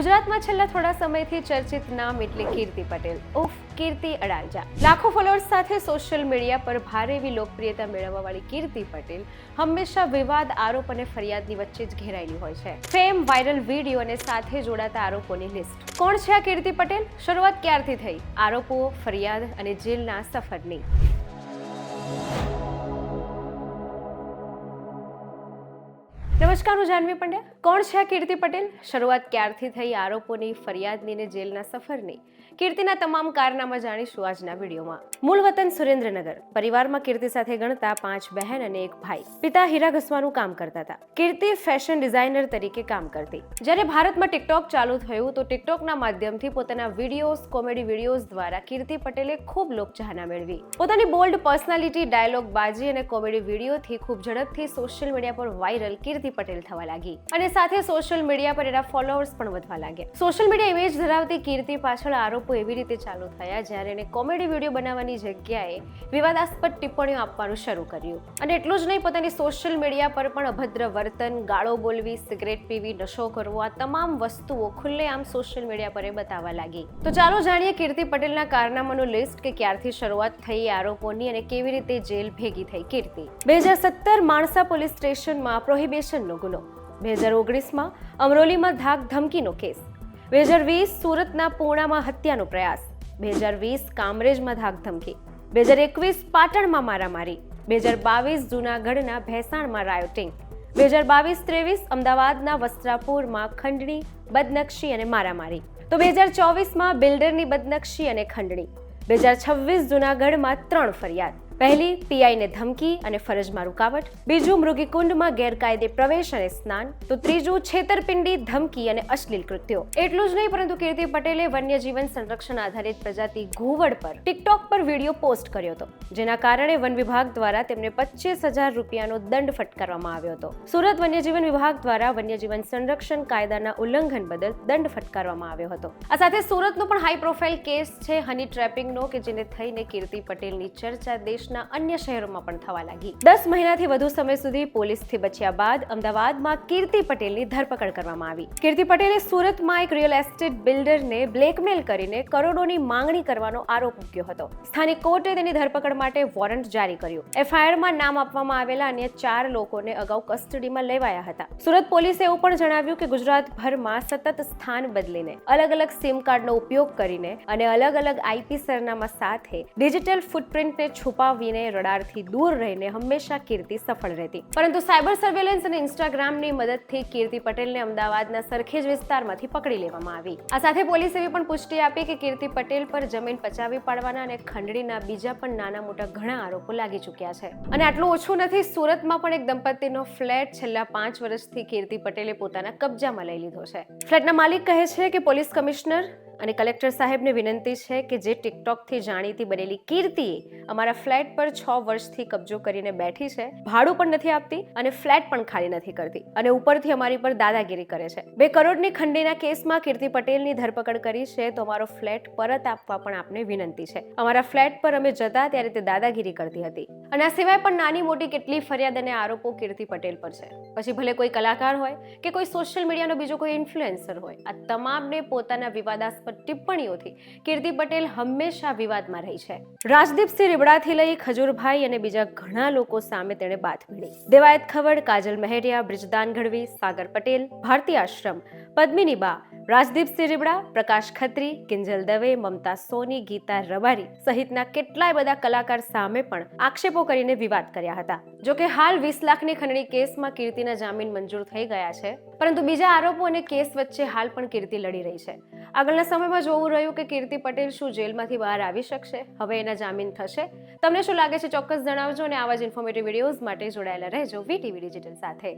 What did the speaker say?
ગુજરાતમાં છેલ્લા થોડા સમયથી ચર્ચિત નામ એટલે કીર્તિ પટેલ ઉર્ફ કીર્તિ અડાલજા. લાખો ફોલોઅર્સ સાથે સોશિયલ મીડિયા પર ભારે એવી લોકપ્રિયતા મેળવવાવાળી કીર્તિ પટેલ હંમેશા વિવાદ, આરોપ અને ફરિયાદની વચ્ચે જ ઘેરાયેલી હોય છે. ફેમ, વાયરલ વિડીયો અને સાથે જોડાતા આરોપોની લિસ્ટ. કોણ છે આ કીર્તિ પટેલ? શરૂઆત ક્યારથી થઈ? આરોપો, ફરિયાદ અને જેલના સફરની. નમસ્કાર, હું જાનવી પંડ્યા. કોણ છે આ કીર્તિ પટેલ? શરૂઆત ક્યારથી થઈ? આરોપોની, ફરિયાદની ને જેલના સફરની. કીર્તિના તમામ કારનામા જાણીશું આજના વિડીયોમાં. મૂળ વતન સુરેન્દ્રનગર. પરિવારમાં કીર્તિ સાથે ગણતા 5 બહેન અને 1 ભાઈ. પિતા હીરા ઘસવાનું કામ કરતા હતા. કીર્તિ ફેશન ડિઝાઇનર તરીકે કામ કરતી. જ્યારે ભારતમાં ટિકટોક ચાલુ થયું તો ટિકટોકના માધ્યમથી પોતાના વિડીયોઝ, કોમેડી વિડીયોઝ દ્વારા કીર્તિ પટેલે ખૂબ લોકચાહના મેળવી. પોતાની બોલ્ડ પર્સનાલિટી, ડાયલોગ બાજી અને કોમેડી વિડીયોથી ખૂબ ઝડપથી સોશિયલ મીડિયા પર વાયરલ કીર્તિ પટેલ થવા લાગી અને સાથે સોશિયલ મીડિયા પર એના ફોલોઅર્સ પણ વધવા લાગ્યા. સોશિયલ મીડિયા ઇમેજ ધરાવતી કીર્તિ પાછળ આરોપો એવી રીતે ચાલુ થયા જ્યારે એને કોમેડી વિડીયો બનાવવાની જગ્યાએ વિવાદાસ્પદ ટિપ્પણીઓ આપવાનું શરૂ કર્યું. અને એટલું જ નહીં, પોતાની સોશિયલ મીડિયા પર પણ અભદ્ર વર્તન, ગાળો બોલવી, સિગરેટ પીવી, નશો કરવો, આ તમામ વસ્તુઓ ખુલ્લેઆમ સોશિયલ મીડિયા પર બતાવવા લાગી. તો ચાલો જાણીએ કીર્તિ પટેલના કારનામાનું લિસ્ટ કે ક્યારથી શરૂઆત થઈ આરોપોની અને કેવી રીતે જેલ ભેગી થઈ કીર્તિ. 2017 માણસા પોલીસ સ્ટેશનમાં પ્રોહિબિશનનો ગુનો. 2019માં અમરોલીમાં ધાક ધમકીનો કેસ. 2020 સુરતના પૂર્ણામાં હત્યાનો પ્રયાસ. 2020 કામરેજમાં ધાક ધમકી. 2021 પાટણમાં મારામારી. 2022 જૂનાગઢના ભેસાણમાં રાયોટિંગ. 2022-23 અમદાવાદના વસ્ત્રાપુરમાં ખંડણી, બદનક્ષી અને મારામારી. તો 2024માં બિલ્ડરની બદનક્ષી અને ખંડણી. 2026 જૂનાગઢમાં 3 ફરિયાદ. પહેલી, પીઆઈને ધમકી અને ફરજમાં રૂકાવટ. બીજું, મૃગીકુંડમાં ગેરકાયદે પ્રવેશ અને સ્નાન. તો ત્રીજું, છેતરપિંડી, ધમકી અને અશ્લીલ કૃત્યો. એટલું જ નહીં, પરંતુ કીર્તિ પટેલે વન્યજીવન સંરક્ષણ આધારિત પ્રજાતિ ઘુવડ પર ટિકટોક પર વિડીયો પોસ્ટ કર્યો હતો, જેના કારણે વન વિભાગ દ્વારા તેમને 25,000 રૂપિયાનો દંડ ફટકારવામાં આવ્યો હતો. સુરત વન્યજીવન વિભાગ દ્વારા વન્યજીવન સંરક્ષણ કાયદાના ઉલ્લંઘન બદલ દંડ ફટકારવામાં આવ્યો હતો. આ સાથે સુરતનો પણ હાઈ પ્રોફાઇલ કેસ છે હની ટ્રેપિંગનો, કે જેને થઈને કીર્તિ પટેલની ચર્ચા દેશના અન્ય શહેરોમાં પણ થવા લાગી. 10 મહિનાથી વધુ સમય સુધી પોલીસથી બચ્યા બાદ અમદાવાદમાં કીર્તિ પટેલની ધરપકડ કરવામાં આવી. કીર્તિ પટેલે સુરતમાં એક રિયલ એસ્ટેટ બિલ્ડરને બ્લેકમેલ કરીને કરોડોની માંગણી કરવાનો આરોપ મૂક્યો હતો. સ્થાનિક કોર્ટે તેની ધરપકડ માટે વોરંટ જારી કર્યું. એફઆઈઆરમાં નામ આપવામાં આવેલા અન્ય 4 લોકોને અગાઉ કસ્ટડીમાં લેવાયા હતા. સુરત પોલીસે એવું પણ જણાવ્યું કે ગુજરાતભરમાં સતત સ્થાન બદલીને, અલગ-અલગ સિમ કાર્ડનો ઉપયોગ કરીને અને અલગ-અલગ આઈપી સરનામા સાથે ડિજિટલ ફૂટપ્રિન્ટને છુપાવીને રડારથી દૂર રહીને હંમેશા કીર્તિ સફળ રહેતી. પરંતુ સાયબર સર્વેલન્સ અને ઇન્સ્ટાગ્રામની મદદથી કીર્તિ પટેલને અમદાવાદના સરખેજ વિસ્તારમાંથી પકડી લેવામાં આવી. આ સાથે પોલીસે એવી પણ પુષ્ટિ આપી કે કીર્તિ પટેલ પર જમીન પચાવી પાડવાના અને ખંડણીના બીજા પણ નાના મોટા ઘણા આરોપો લાગી ચૂક્યા છે. અને આટલું ઓછું નથી, સુરતમાં પણ એક દંપતીનો ફ્લેટ છેલ્લા 5 વર્ષથી કીર્તિ પટેલે પોતાના કબજામાં લઈ લીધો છે. ફ્લેટના માલિક કહે છે કે પોલીસ કમિશનર અને કલેક્ટર સાહેબને વિનંતી છે કે જે ટિકટોકથી જાણીતી બનેલી કીર્તિએ અમારા ફ્લેટ પર 6 વર્ષથી કબજો કરીને બેઠી છે, ભાડું પણ નથી આપતી અને ફ્લેટ પણ ખાલી નથી કરતી અને ઉપરથી અમારી પર દાદાગીરી કરે છે. 2 કરોડની ખંડણીના કેસમાં કીર્તિ પટેલની ધરપકડ કરી છે, તો અમારો ફ્લેટ પરત આપવા પણ આપને વિનંતી છે. અમારા ફ્લેટ પર અમે જતા ત્યારે તે દાદાગીરી કરતી હતી. અને આ સિવાય પણ નાની મોટી કેટલી ફરિયાદ અને આરોપો કીર્તિ પટેલ પર છે. પછી ભલે કોઈ કલાકાર હોય કે કોઈ સોશિયલ મીડિયાનો બીજો કોઈ ઇન્ફ્લુએન્સર હોય, આ તમામને પોતાના વિવાદાસ્પદ ટિપ્પણીઓથી કીર્તિ પટેલ હંમેશા વિવાદમાં રહી છે. રાજદીપસિંહ રીબડાથી લઈ ખજૂરભાઈ અને બીજા ઘણા લોકો સામે તેણે બાત મીડી. દેવાયત ખવડ, કાજલ મહેરિયા, બ્રિજદાન ગઢવી, સાગર પટેલ, ભારતી આશ્રમ, પદ્મિની બા, રાજદીપસિંહ રીબડા, પ્રકાશ ખત્રી, કિંજલ દવે, મમતા સોની, ગીતા રબારી સહિતના કેટલાય બધા કલાકાર સામે પણ આક્ષેપો કરીને વિવાદ કર્યા હતા. જોકે હાલ 20 લાખની ખંડણી કેસમાં કીર્તિના જામીન મંજૂર થઈ ગયા છે, પરંતુ બીજા આરોપો અને કેસ વચ્ચે હાલ પણ કીર્તિ લડી રહી છે. આગળના સમયમાં જોવું રહ્યું કે કીર્તિ પટેલ શું જેલમાંથી બહાર આવી શકશે? હવે એના જામીન થશે? તમને શું લાગે છે? ચોક્કસ જણાવજો અને આવા જ ઇન્ફોર્મેટિવ વિડીયોઝ માટે જોડાયેલા રહેજો વીટીવી ડિજિટલ સાથે.